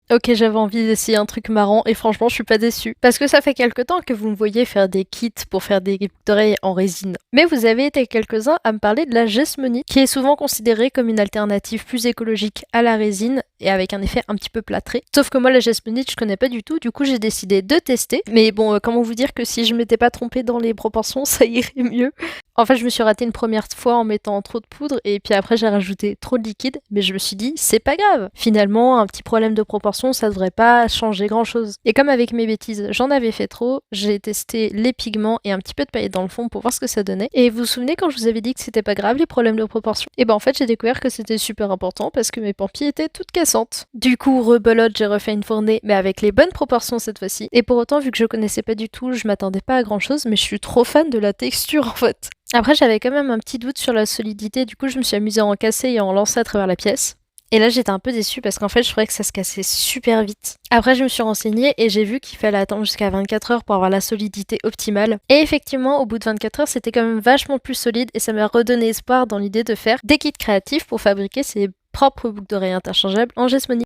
Ok, j'avais envie d'essayer un truc marrant et franchement, je suis pas déçue. Parce que ça fait quelque temps que vous me voyez faire des kits pour faire des boucles d'oreilles en résine. Mais vous avez été quelques-uns à me parler de la Jesmonite, qui est souvent considérée comme une alternative plus écologique à la résine et avec un effet un petit peu plâtré. Sauf que moi, la Jesmonite, je connais pas du tout, du coup, j'ai décidé de tester. Mais bon, comment vous dire que si je m'étais pas trompée dans les proportions, ça irait mieux. En fait, je me suis ratée une première fois en mettant trop de poudre et puis après j'ai rajouté trop de liquide, mais je me suis dit c'est pas grave. Finalement, un petit problème de proportion, ça devrait pas changer grand-chose. Et comme avec mes bêtises, j'en avais fait trop, j'ai testé les pigments et un petit peu de paillettes dans le fond pour voir ce que ça donnait. Et vous vous souvenez quand je vous avais dit que c'était pas grave les problèmes de proportion? Et ben en fait, j'ai découvert que c'était super important parce que mes pampilles étaient toutes cassantes. Du coup, rebelote, j'ai refait une fournée, mais avec les bonnes proportions cette fois-ci. Et pour autant, vu que je connaissais pas du tout, je m'attendais pas à grand-chose, mais je suis trop fan de la texture en fait. Après, j'avais quand même un petit doute sur la solidité, du coup, je me suis amusée à en casser et à en lancer à travers la pièce. Et là, j'étais un peu déçue parce qu'en fait, je trouvais que ça se cassait super vite. Après, je me suis renseignée et j'ai vu qu'il fallait attendre jusqu'à 24 heures pour avoir la solidité optimale. Et effectivement, au bout de 24 heures, c'était quand même vachement plus solide et ça m'a redonné espoir dans l'idée de faire des kits créatifs pour fabriquer ses propres boucles d'oreilles interchangeables en Jesmonite.